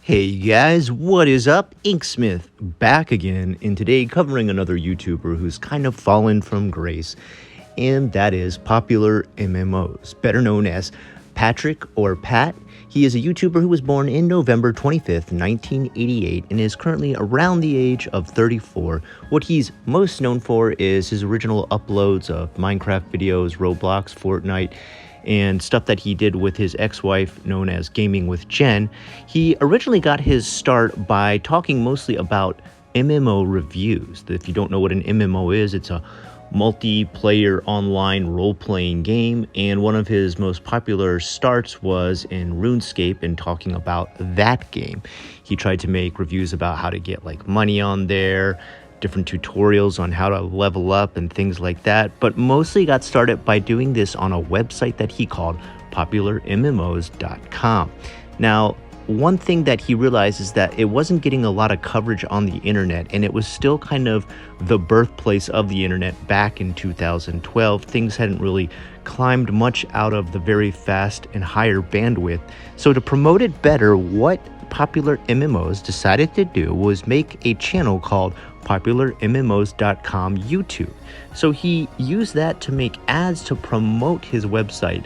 Hey guys, what is up? Inksmith back again, and today covering another YouTuber who's kind of fallen from grace, and that is PopularMMOs, better known as Patrick or Pat. He is a YouTuber who was born in November 25th, 1988, and is currently around the age of 34. What he's most known for is his original uploads of Minecraft videos, Roblox, Fortnite, and stuff that he did with his ex-wife known as Gaming with Jen. He originally got his start by talking mostly about MMO reviews. If you don't know what an MMO is, it's a multiplayer online role-playing game, and one of his most popular starts was in RuneScape and talking about that game. He tried to make reviews about how to get like money on there, different tutorials on how to level up and things like that, but mostly got started by doing this on a website that he called PopularMMOs.com. Now, one thing that he realized is that it wasn't getting a lot of coverage on the internet, and it was still kind of the birthplace of the internet back in 2012. Things hadn't really climbed much out of the very fast and higher bandwidth. So to promote it better, what PopularMMOs decided to do was make a channel called PopularMMOs.com YouTube. So he used that to make ads to promote his website,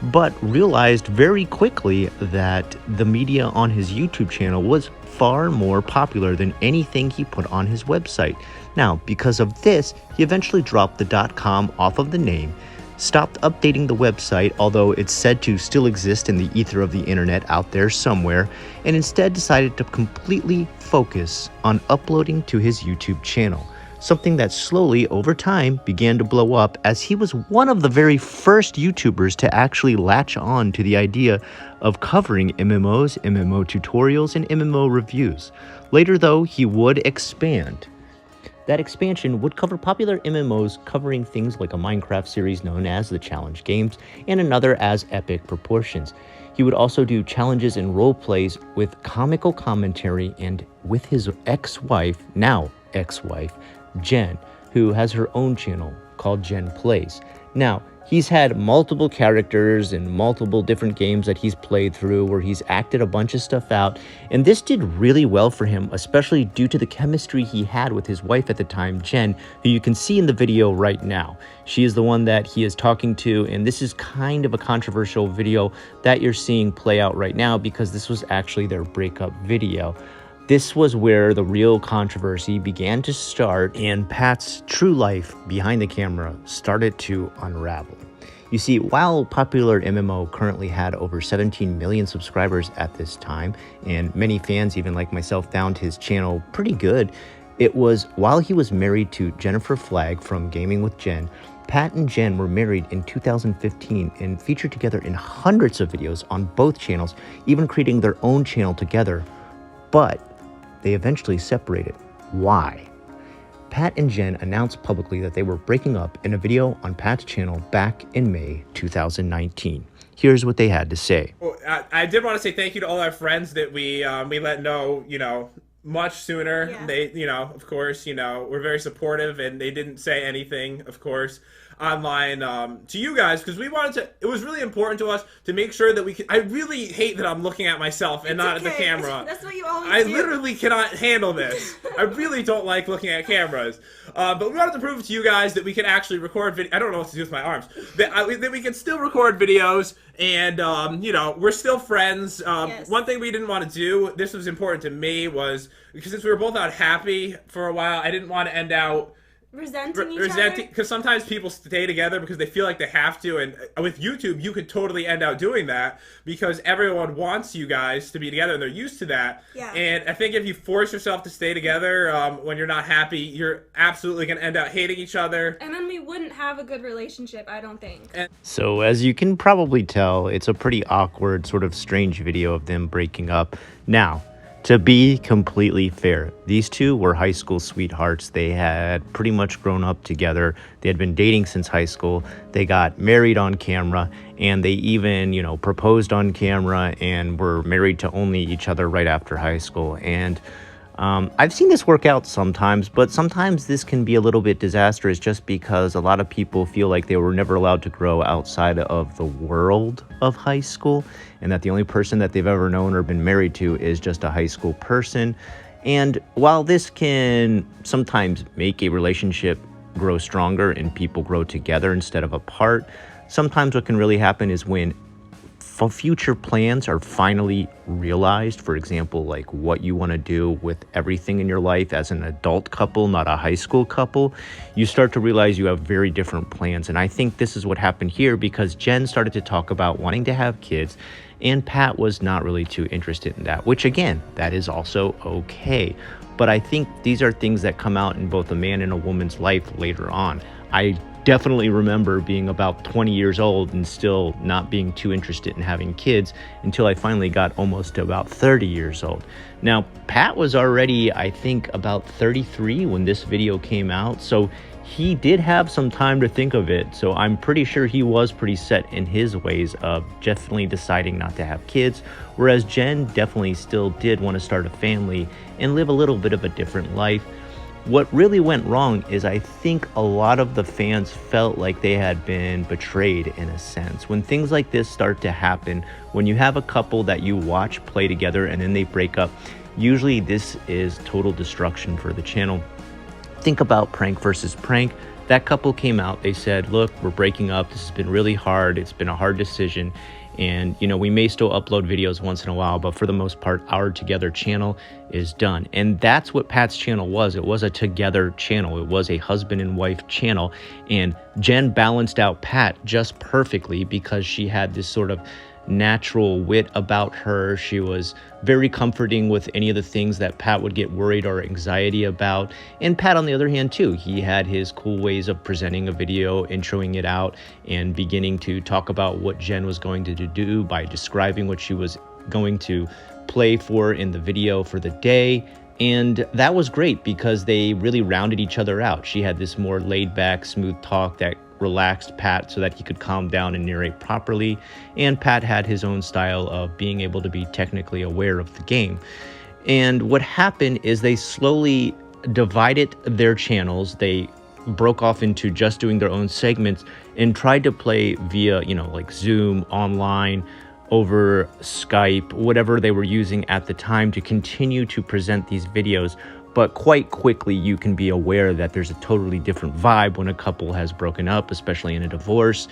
but realized very quickly that the media on his YouTube channel was far more popular than anything he put on his website. Now, because of this, he eventually dropped the .com off of the name, stopped updating the website, although it's said to still exist in the ether of the internet out there somewhere, and instead decided to completely focus on uploading to his YouTube channel. Something that slowly, over time, began to blow up, as he was one of the very first YouTubers to actually latch on to the idea of covering MMOs, MMO tutorials, and MMO reviews. Later, though, he would expand. That expansion would cover popular MMOs, covering things like a Minecraft series known as the Challenge Games and another as Epic Proportions. He would also do challenges and role plays with comical commentary and with his ex-wife, now ex-wife, Jen, who has her own channel called Jen Plays. Now, he's had multiple characters and multiple different games that he's played through where he's acted a bunch of stuff out, and this did really well for him, especially due to the chemistry he had with his wife at the time, Jen, who you can see in the video right now. She is the one that he is talking to, and this is kind of a controversial video that you're seeing play out right now because this was actually their breakup video. This was where the real controversy began to start, and Pat's true life behind the camera started to unravel. You see, while PopularMMO currently had over 17 million subscribers at this time, and many fans, even like myself, found his channel pretty good, it was while he was married to Jennifer Flagg from Gaming with Jen. Pat and Jen were married in 2015 and featured together in hundreds of videos on both channels, even creating their own channel together. But they eventually separated. Why? Pat and Jen announced publicly that they were breaking up in a video on Pat's channel back in May 2019. Here's what they had to say. Well, I did want to say thank you to all our friends that we let know, much sooner. Yeah. They, of course, we're very supportive, and they didn't say anything, of course, online to you guys, because we wanted to, it was really important to us to make sure that we could. I really hate that I'm looking at myself and not at the camera. That's what you always do. I do. literally cannot handle this. I really don't like looking at cameras. But we wanted to prove to you guys that we can actually record video. I don't know what to do with my arms. That we can still record videos, and we're still friends. Yes. One thing we didn't want to do, this was important to me, was because since we were both not happy for a while, I didn't want to end out resenting each other? Because sometimes people stay together because they feel like they have to, and with YouTube, you could totally end out doing that because everyone wants you guys to be together, and they're used to that. Yeah. And I think if you force yourself to stay together when you're not happy, you're absolutely going to end up hating each other. And then we wouldn't have a good relationship, I don't think. So as you can probably tell, it's a pretty awkward, sort of strange video of them breaking up. Now, to be completely fair, these two were high school sweethearts. They had pretty much grown up together. They had been dating since high school. They got married on camera, and they even, proposed on camera and were married to only each other right after high school. And I've seen this work out sometimes, but sometimes this can be a little bit disastrous just because a lot of people feel like they were never allowed to grow outside of the world of high school, and that the only person that they've ever known or been married to is just a high school person. And while this can sometimes make a relationship grow stronger and people grow together instead of apart, sometimes what can really happen is when future plans are finally realized, for example, like what you want to do with everything in your life as an adult couple, not a high school couple, you start to realize you have very different plans. And I think this is what happened here, because Jen started to talk about wanting to have kids, and Pat was not really too interested in that, which again, that is also okay. But I think these are things that come out in both a man and a woman's life later on. I definitely remember being about 20 years old and still not being too interested in having kids until I finally got almost to about 30 years old. Now, Pat was already, I think, about 33 when this video came out, so he did have some time to think of it. So I'm pretty sure he was pretty set in his ways of definitely deciding not to have kids, whereas Jen definitely still did want to start a family and live a little bit of a different life. What really went wrong is I think a lot of the fans felt like they had been betrayed in a sense. When things like this start to happen, when you have a couple that you watch play together and then they break up, usually this is total destruction for the channel. Think about Prank versus Prank. That couple came out, they said, look, we're breaking up, this has been really hard, it's been a hard decision, and we may still upload videos once in a while, but for the most part, our together channel is done. And that's what Pat's channel was. It was a together channel. It was a husband and wife channel, and Jen balanced out Pat just perfectly because she had this sort of natural wit about her. She was very comforting with any of the things that Pat would get worried or anxiety about. And Pat, on the other hand, too, he had his cool ways of presenting a video, introing it out, and beginning to talk about what Jen was going to do by describing what she was going to play for in the video for the day. And that was great because they really rounded each other out. She had this more laid back, smooth talk that relaxed Pat so that he could calm down and narrate properly. And Pat had his own style of being able to be technically aware of the game. And what happened is they slowly divided their channels. They broke off into just doing their own segments and tried to play via, like Zoom, online, over Skype, whatever they were using at the time to continue to present these videos. But quite quickly, you can be aware that there's a totally different vibe when a couple has broken up, especially in a divorce.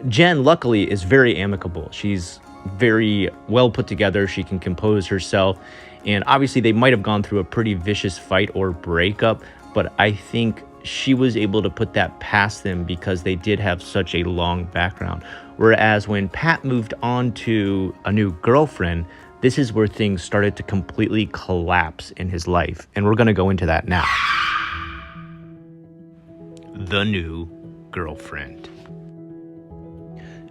Jen, luckily, is very amicable. She's very well put together. She can compose herself. And obviously, they might have gone through a pretty vicious fight or breakup, but I think she was able to put that past them because they did have such a long background. Whereas when Pat moved on to a new girlfriend, this is where things started to completely collapse in his life. And we're going to go into that now. The new girlfriend.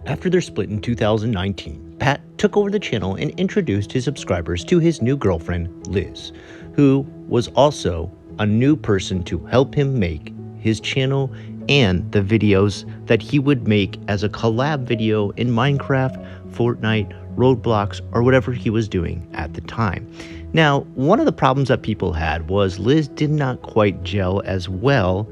After their split in 2019, Pat took over the channel and introduced his subscribers to his new girlfriend, Liz, who was also a new person to help him make his channel and the videos that he would make as a collab video in Minecraft, Fortnite, Roblox, or whatever he was doing at the time. Now, one of the problems that people had was Liz did not quite gel as well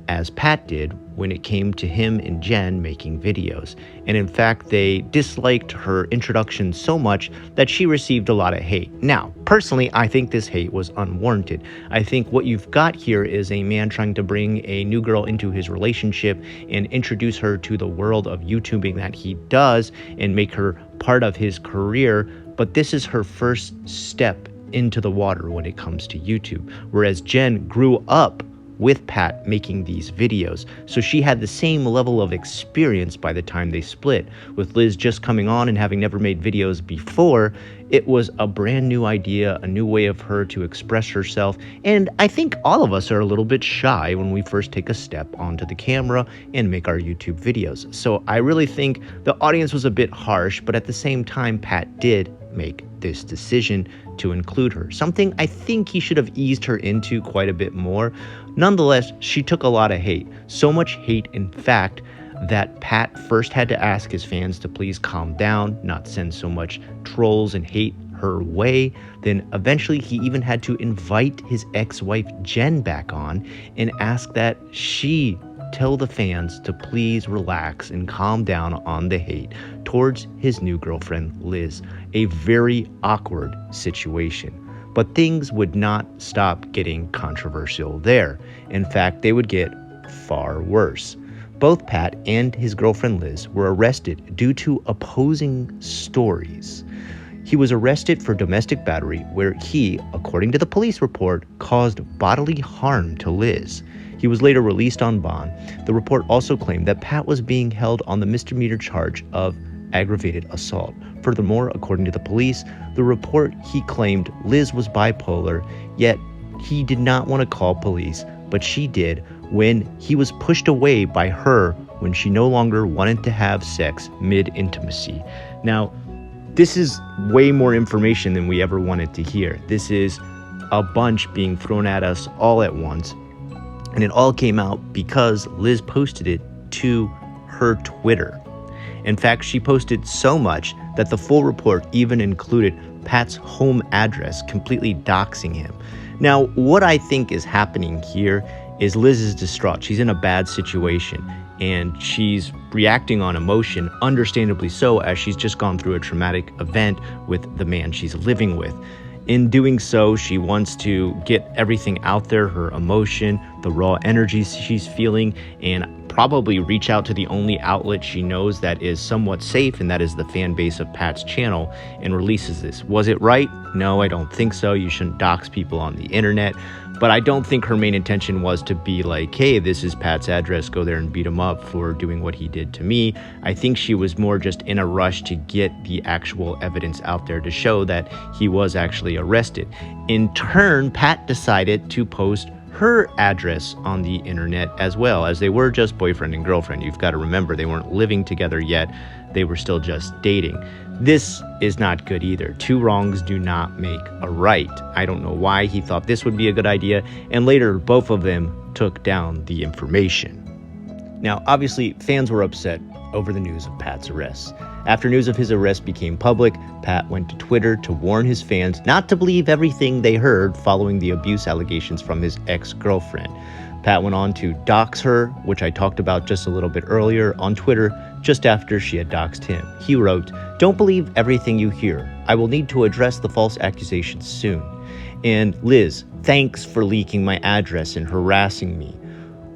as Pat did when it came to him and Jen making videos. And in fact, they disliked her introduction so much that she received a lot of hate. Now, personally, I think this hate was unwarranted. I think what you've got here is a man trying to bring a new girl into his relationship and introduce her to the world of YouTubing that he does and make her part of his career. But this is her first step into the water when it comes to YouTube. Whereas Jen grew up with Pat making these videos, so she had the same level of experience by the time they split. With Liz just coming on and having never made videos before, it was a brand new idea, a new way of her to express herself, and I think all of us are a little bit shy when we first take a step onto the camera and make our YouTube videos. So I really think the audience was a bit harsh, but at the same time, Pat did make this decision to include her, something I think he should have eased her into quite a bit more. Nonetheless, she took a lot of hate, so much hate, in fact, that Pat first had to ask his fans to please calm down, not send so much trolls and hate her way. Then eventually he even had to invite his ex-wife Jen back on and ask that she tell the fans to please relax and calm down on the hate towards his new girlfriend Liz. A very awkward situation. But things would not stop getting controversial there. In fact, they would get far worse. Both Pat and his girlfriend Liz were arrested due to opposing stories. He was arrested for domestic battery, where he, according to the police report, caused bodily harm to Liz. He was later released on bond. The report also claimed that Pat was being held on the misdemeanor charge of aggravated assault. Furthermore, according to the police, the report he claimed Liz was bipolar, yet he did not want to call police, but she did when he was pushed away by her when she no longer wanted to have sex mid-intimacy. Now, this is way more information than we ever wanted to hear. This is a bunch being thrown at us all at once, and it all came out because Liz posted it to her Twitter. In fact, she posted so much that the full report even included Pat's home address, completely doxing him. Now, what I think is happening here is Liz is distraught. She's in a bad situation, and she's reacting on emotion, understandably so, as she's just gone through a traumatic event with the man she's living with. In doing so, she wants to get everything out there, her emotion, the raw energy she's feeling, and probably reach out to the only outlet she knows that is somewhat safe, and that is the fan base of Pat's channel, and releases this. Was it right? No, I don't think so. You shouldn't dox people on the internet. But I don't think her main intention was to be like, hey, this is Pat's address, go there and beat him up for doing what he did to me. I think she was more just in a rush to get the actual evidence out there to show that he was actually arrested. In turn, Pat decided to post her address on the internet as well, as they were just boyfriend and girlfriend. You've got to remember, they weren't living together yet. They were still just dating. This is not good either. Two wrongs do not make a right. I don't know why he thought this would be a good idea, and later both of them took down the information. Now, obviously, fans were upset over the news of Pat's arrest. After news of his arrest became public, Pat went to Twitter to warn his fans not to believe everything they heard following the abuse allegations from his ex-girlfriend. Pat went on to dox her, which I talked about just a little bit earlier, on Twitter just after she had doxed him. He wrote, "Don't believe everything you hear. I will need to address the false accusations soon. And Liz, thanks for leaking my address and harassing me.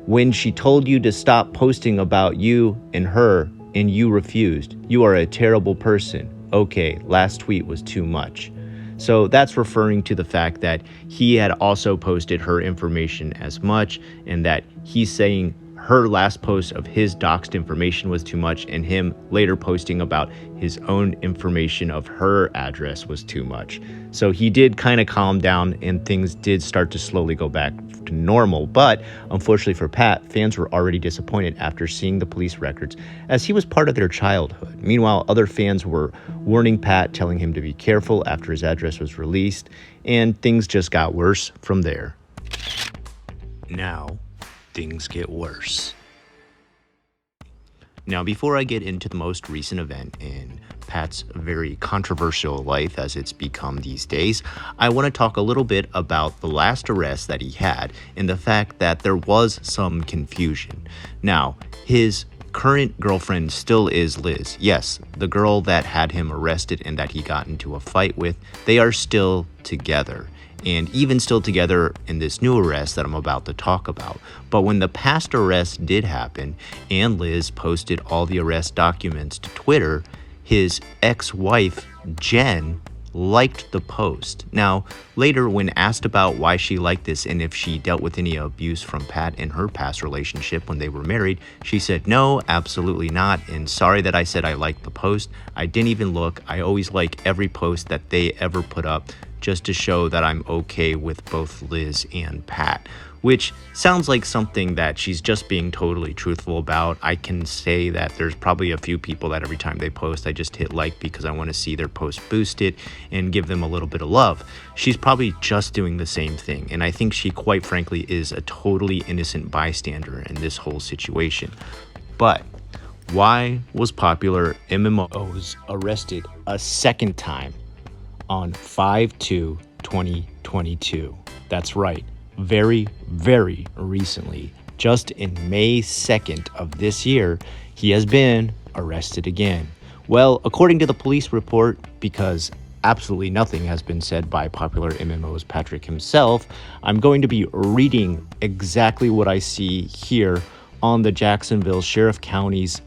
When she told you to stop posting about you and her and you refused, you are a terrible person. Okay, last tweet was too much." So that's referring to the fact that he had also posted her information as much, and that he's saying her last post of his doxed information was too much, and him later posting about his own information of her address was too much. So he did kind of calm down, and things did start to slowly go back to normal. But unfortunately for Pat, fans were already disappointed after seeing the police records, as he was part of their childhood. Meanwhile, other fans were warning Pat, telling him to be careful after his address was released, and things just got worse from there. Now, things get worse. Now, before I get into the most recent event in Pat's very controversial life as it's become these days, I want to talk a little bit about the last arrest that he had and the fact that there was some confusion. Now, his current girlfriend still is Liz. Yes, the girl that had him arrested and that he got into a fight with, they are still together. And even still together in this new arrest that I'm about to talk about. But when the past arrest did happen and Liz posted all the arrest documents to Twitter, his ex-wife, Jen, liked the post. Now, later when asked about why she liked this and if she dealt with any abuse from Pat in her past relationship when they were married, she said, "No, absolutely not, and sorry that I said I liked the post. I didn't even look. I always like every post that they ever put up, just to show that I'm okay with both Liz and Pat," which sounds like something that she's just being totally truthful about. I can say that there's probably a few people that every time they post, I just hit like because I want to see their post boosted and give them a little bit of love. She's probably just doing the same thing, and I think she quite frankly is a totally innocent bystander in this whole situation. But why was Popular MMOs arrested a second time on 5/2/2022. That's right, very, very recently. Just in May 2nd of this year, he has been arrested again. Well, according to the police report, because absolutely nothing has been said by PopularMMOs Patrick himself, I'm going to be reading exactly what I see here on the Jacksonville Sheriff County's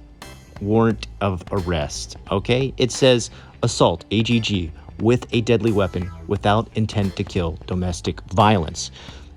warrant of arrest. Okay, it says assault, AGG, with a deadly weapon without intent to kill, domestic violence.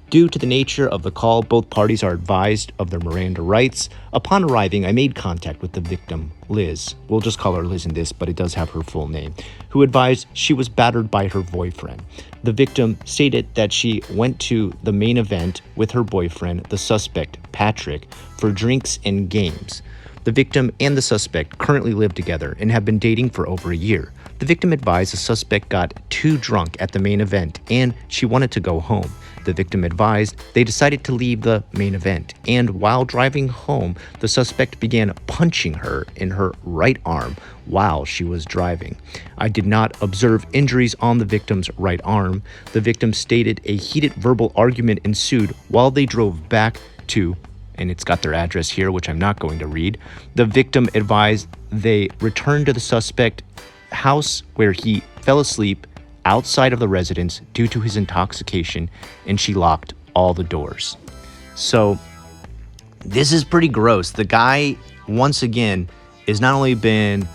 Due to the nature of the call, both parties are advised of their Miranda rights. Upon arriving, I made contact with the victim, Liz. We'll just call her Liz in this, but it does have her full name, who advised she was battered by her boyfriend. The victim stated that she went to the main event with her boyfriend, the suspect, Patrick, for drinks and games. The victim and the suspect currently live together and have been dating for over a year. The victim advised the suspect got too drunk at the main event and she wanted to go home. The victim advised they decided to leave the main event, and while driving home, the suspect began punching her in her right arm while she was driving. I did not observe injuries on the victim's right arm. The victim stated a heated verbal argument ensued while they drove back to, and it's got their address here, which I'm not going to read. The victim advised they returned to the suspect house where he fell asleep outside of the residence due to his intoxication, and she locked all the doors. So this is pretty gross. The guy, once again, is not only been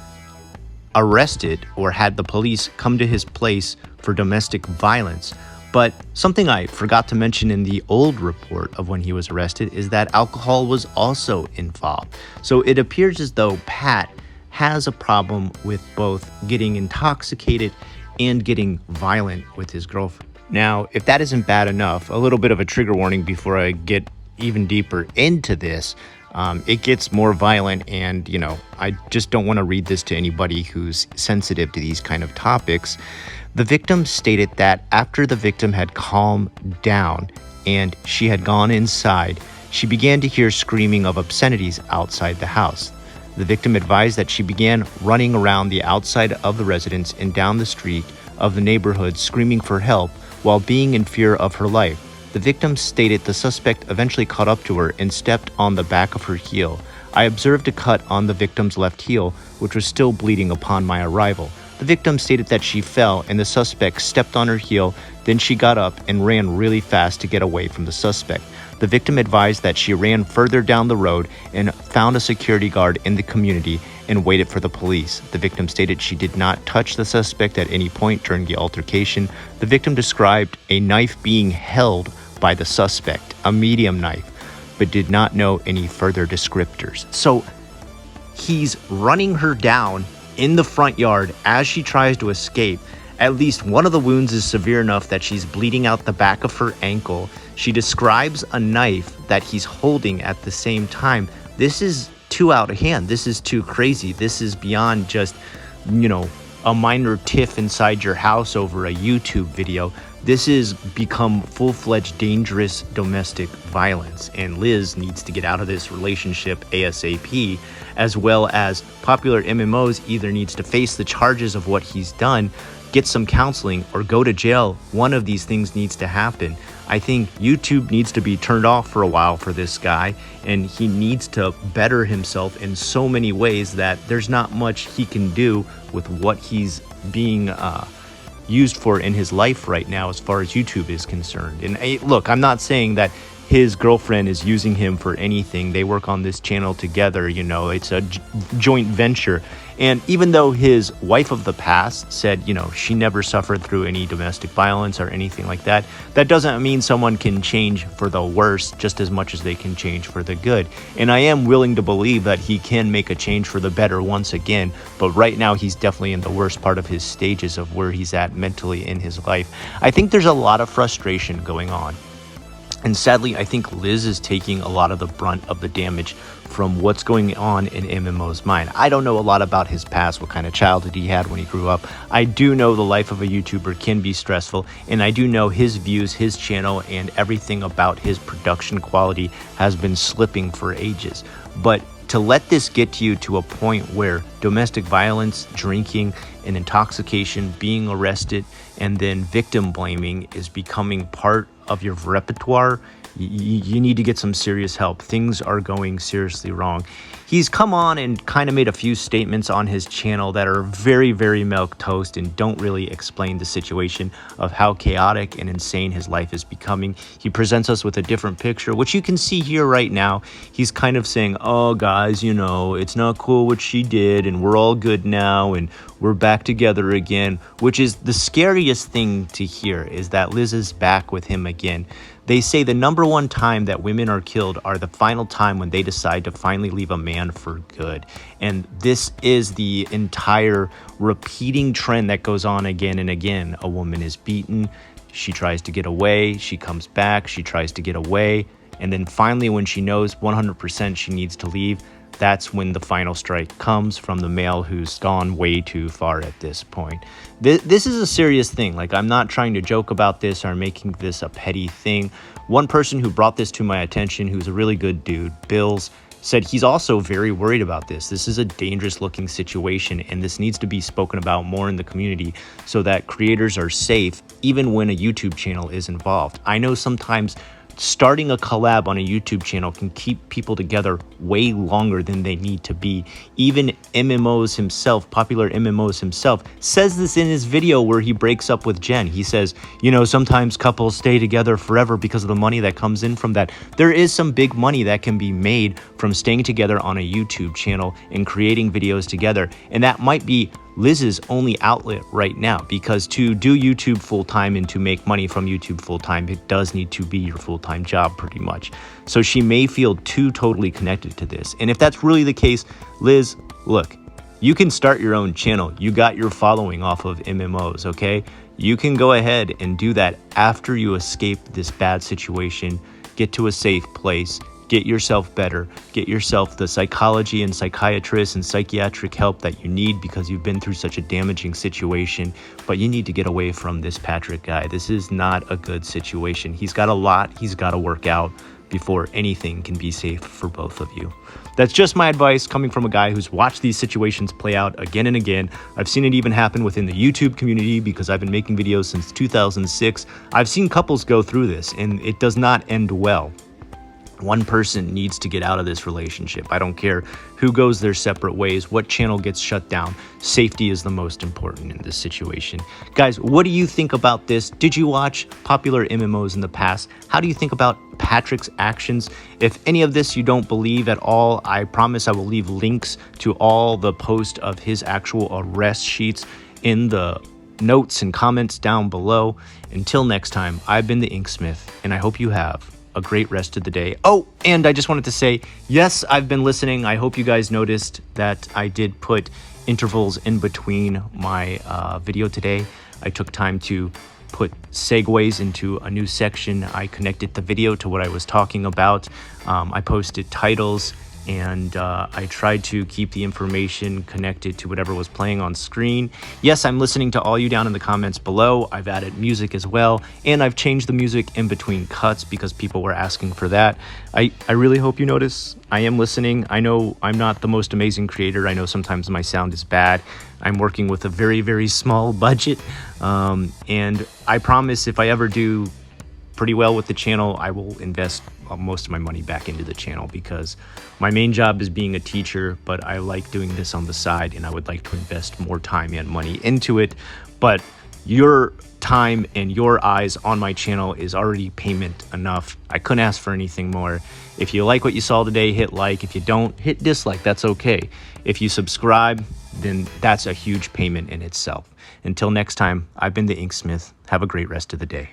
arrested or had the police come to his place for domestic violence, but something I forgot to mention in the old report of when he was arrested is that alcohol was also involved. So it appears as though Pat has a problem with both getting intoxicated and getting violent with his girlfriend. Now, if that isn't bad enough, a little bit of a trigger warning before I get even deeper into this. It gets more violent, and, I just don't want to read this to anybody who's sensitive to these kind of topics. The victim stated that after the victim had calmed down and she had gone inside, she began to hear screaming of obscenities outside the house. The victim advised that she began running around the outside of the residence and down the street of the neighborhood screaming for help while being in fear of her life. The victim stated the suspect eventually caught up to her and stepped on the back of her heel. I observed a cut on the victim's left heel, which was still bleeding upon my arrival. The victim stated that she fell and the suspect stepped on her heel, then she got up and ran really fast to get away from the suspect. The victim advised that she ran further down the road and found a security guard in the community and waited for the police. The victim stated she did not touch the suspect at any point during the altercation. The victim described a knife being held by the suspect, a medium knife, but did not know any further descriptors. So he's running her down in the front yard as she tries to escape. At least one of the wounds is severe enough that she's bleeding out the back of her ankle. She describes a knife that he's holding at the same time. This is too out of hand. This is too crazy. This is beyond just, a minor tiff inside your house over a YouTube video. This has become full-fledged dangerous domestic violence, and Liz needs to get out of this relationship ASAP, as well as PopularMMOs either needs to face the charges of what he's done, get some counseling, or go to jail. One of these things needs to happen. I think YouTube needs to be turned off for a while for this guy, and he needs to better himself in so many ways that there's not much he can do with what he's being used for in his life right now as far as YouTube is concerned. And look, I'm not saying that his girlfriend is using him for anything. They work on this channel together, it's a joint venture. And even though his wife of the past said, she never suffered through any domestic violence or anything like that, that doesn't mean someone can change for the worse just as much as they can change for the good. And I am willing to believe that he can make a change for the better once again, but right now he's definitely in the worst part of his stages of where he's at mentally in his life. I think there's a lot of frustration going on. And sadly, I think Liz is taking a lot of the brunt of the damage from what's going on in MMO's mind. I don't know a lot about his past, what kind of childhood he had when he grew up. I do know the life of a YouTuber can be stressful, and I do know his views, his channel, and everything about his production quality has been slipping for ages. But to let this get to you to a point where domestic violence, drinking, and intoxication, being arrested, and then victim blaming is becoming part of your repertoire, you need to get some serious help. Things are going seriously wrong. He's come on and kind of made a few statements on his channel that are very, very milquetoast and don't really explain the situation of how chaotic and insane his life is becoming. He presents us with a different picture, which you can see here right now. He's kind of saying, oh, guys, you know, it's not cool what she did, and we're all good now, and we're back together again, which is the scariest thing to hear, is that Liz is back with him again. They say the number one time that women are killed are the final time when they decide to finally leave a man for good. And this is the entire repeating trend that goes on again and again. A woman is beaten, she tries to get away, she comes back, she tries to get away, and then finally when she knows 100% she needs to leave, that's when the final strike comes from the male who's gone way too far at this point. This is a serious thing. Like, I'm not trying to joke about this or making this a petty thing. One person who brought this to my attention, who's a really good dude, Bills, said he's also very worried about this. This is a dangerous looking situation, and this needs to be spoken about more in the community so that creators are safe even when a YouTube channel is involved. I know sometimes starting a collab on a YouTube channel can keep people together way longer than they need to be. Even MMOs himself, PopularMMOs himself, says this in his video where he breaks up with Jen. He says, you know, sometimes couples stay together forever because of the money that comes in from that. There is some big money that can be made from staying together on a YouTube channel and creating videos together. And that might be Liz's only outlet right now, because to do YouTube full-time and to make money from YouTube full-time, it does need to be your full-time job pretty much. So she may feel too totally connected to this. And if that's really the case, Liz, look, you can start your own channel. You got your following off of MMOs, okay? You can go ahead and do that after you escape this bad situation, get to a safe place, get yourself better, get yourself the psychology and psychiatrist and psychiatric help that you need because you've been through such a damaging situation. But you need to get away from this Patrick guy. This is not a good situation. He's got a lot he's got to work out before anything can be safe for both of you. That's just my advice coming from a guy who's watched these situations play out again and again. I've seen it even happen within the YouTube community because I've been making videos since 2006. I've seen couples go through this and it does not end well. One person needs to get out of this relationship. I don't care who goes their separate ways, what channel gets shut down. Safety is the most important in this situation. Guys, what do you think about this? Did you watch PopularMMOs in the past? How do you think about Patrick's actions? If any of this you don't believe at all, I promise I will leave links to all the posts of his actual arrest sheets in the notes and comments down below. Until next time, I've been the Inksmith, and I hope you have a great rest of the day. Oh, and I just wanted to say, yes, I've been listening. I hope you guys noticed that I did put intervals in between my video today. I took time to put segues into a new section. I connected the video to what I was talking about. I posted titles, and I tried to keep the information connected to whatever was playing on screen. Yes, I'm listening to all you down in the comments below. I've added music as well, and I've changed the music in between cuts because people were asking for that. I really hope you notice I am listening. I know I'm not the most amazing creator. I know sometimes my sound is bad. I'm working with a very, very small budget, and I promise if I ever do pretty well with the channel, I will invest most of my money back into the channel because my main job is being a teacher, but I like doing this on the side and I would like to invest more time and money into it. But your time and your eyes on my channel is already payment enough. I couldn't ask for anything more. If you like what you saw today, hit like. If you don't, hit dislike. That's okay. If you subscribe, then that's a huge payment in itself. Until next time, I've been the Inksmith. Have a great rest of the day.